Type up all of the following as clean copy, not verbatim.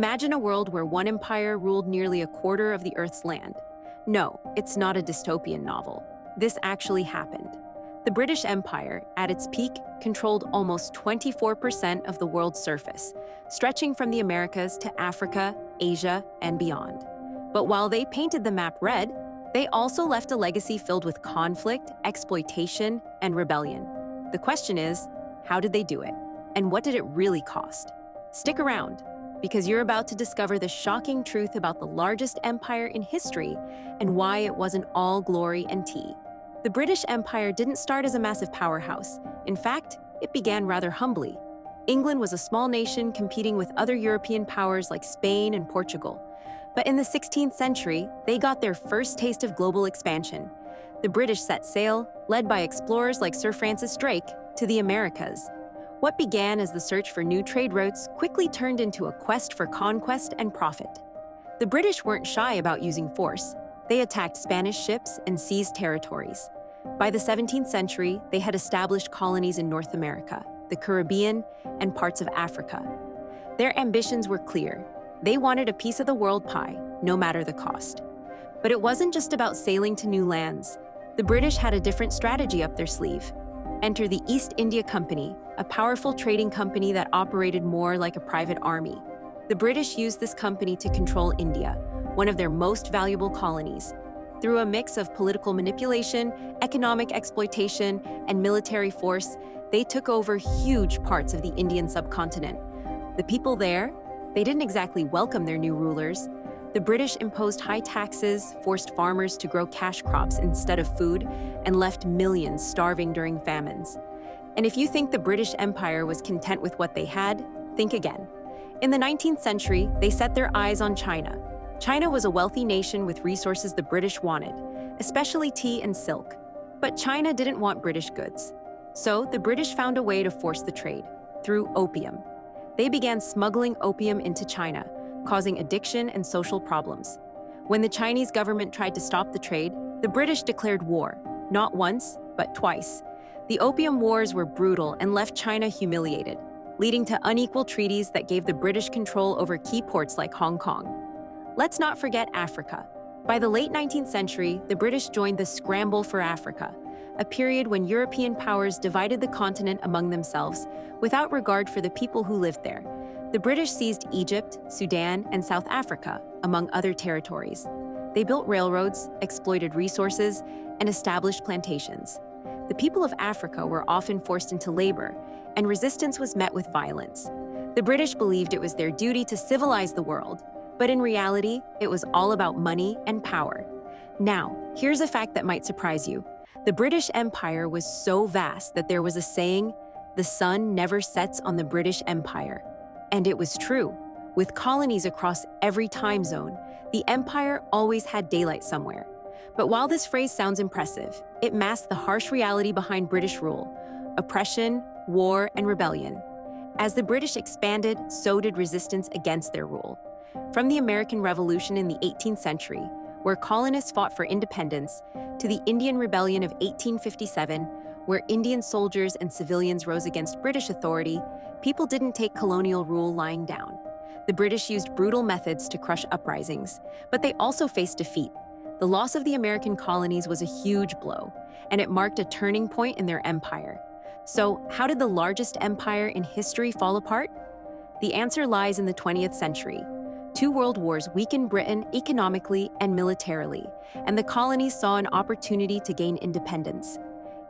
Imagine a world where one empire ruled nearly a quarter of the Earth's land. No, it's not a dystopian novel. This actually happened. The British Empire, at its peak, controlled almost 24% of the world's surface, stretching from the Americas to Africa, Asia, and beyond. But while they painted the map red, they also left a legacy filled with conflict, exploitation, and rebellion. The question is, how did they do it? And what did it really cost? Stick around, because you're about to discover the shocking truth about the largest empire in history and why it wasn't all glory and tea. The British Empire didn't start as a massive powerhouse. In fact, it began rather humbly. England was a small nation competing with other European powers like Spain and Portugal. But in the 16th century, they got their first taste of global expansion. The British set sail, led by explorers like Sir Francis Drake, to the Americas. What began as the search for new trade routes quickly turned into a quest for conquest and profit. The British weren't shy about using force. They attacked Spanish ships and seized territories. By the 17th century, they had established colonies in North America, the Caribbean, and parts of Africa. Their ambitions were clear. They wanted a piece of the world pie, no matter the cost. But it wasn't just about sailing to new lands. The British had a different strategy up their sleeve. Enter the East India Company, a powerful trading company that operated more like a private army. The British used this company to control India, one of their most valuable colonies. Through a mix of political manipulation, economic exploitation, and military force, they took over huge parts of the Indian subcontinent. The people there, they didn't exactly welcome their new rulers. The British imposed high taxes, forced farmers to grow cash crops instead of food, and left millions starving during famines. And if you think the British Empire was content with what they had, think again. In the 19th century, they set their eyes on China. China was a wealthy nation with resources the British wanted, especially tea and silk. But China didn't want British goods. So the British found a way to force the trade, through opium. They began smuggling opium into China, causing addiction and social problems. When the Chinese government tried to stop the trade, the British declared war, not once, but twice. The Opium Wars were brutal and left China humiliated, leading to unequal treaties that gave the British control over key ports like Hong Kong. Let's not forget Africa. By the late 19th century, the British joined the Scramble for Africa, a period when European powers divided the continent among themselves without regard for the people who lived there. The British seized Egypt, Sudan, and South Africa, among other territories. They built railroads, exploited resources, and established plantations. The people of Africa were often forced into labor, and resistance was met with violence. The British believed it was their duty to civilize the world, but in reality, it was all about money and power. Now, here's a fact that might surprise you. The British Empire was so vast that there was a saying, "The sun never sets on the British Empire." And it was true. With colonies across every time zone, the empire always had daylight somewhere. But while this phrase sounds impressive, it masked the harsh reality behind British rule: oppression, war, and rebellion. As the British expanded, so did resistance against their rule. From the American Revolution in the 18th century, where colonists fought for independence, to the Indian Rebellion of 1857, where Indian soldiers and civilians rose against British authority, people didn't take colonial rule lying down. The British used brutal methods to crush uprisings, but they also faced defeat. The loss of the American colonies was a huge blow, and it marked a turning point in their empire. So, how did the largest empire in history fall apart? The answer lies in the 20th century. 2 world wars weakened Britain economically and militarily, and the colonies saw an opportunity to gain independence.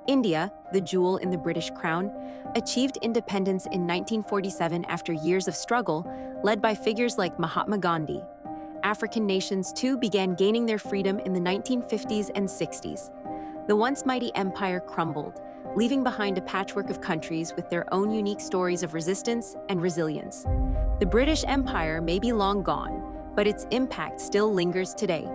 India, the jewel in the British crown, achieved independence in 1947 after years of struggle, led by figures like Mahatma Gandhi. African nations, too, began gaining their freedom in the 1950s and 60s. The once mighty empire crumbled, leaving behind a patchwork of countries with their own unique stories of resistance and resilience. The British Empire may be long gone, but its impact still lingers today.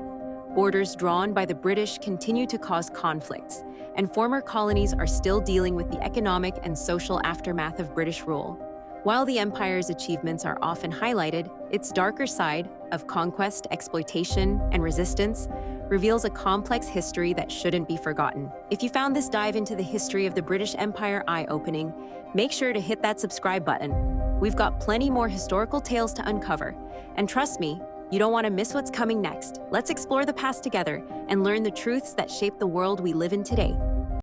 Borders drawn by the British continue to cause conflicts, and former colonies are still dealing with the economic and social aftermath of British rule. While the empire's achievements are often highlighted, its darker side of conquest, exploitation, and resistance reveals a complex history that shouldn't be forgotten. If you found this dive into the history of the British Empire eye-opening, make sure to hit that subscribe button. We've got plenty more historical tales to uncover, And trust me, you don't want to miss what's coming next. Let's explore the past together and learn the truths that shape the world we live in today.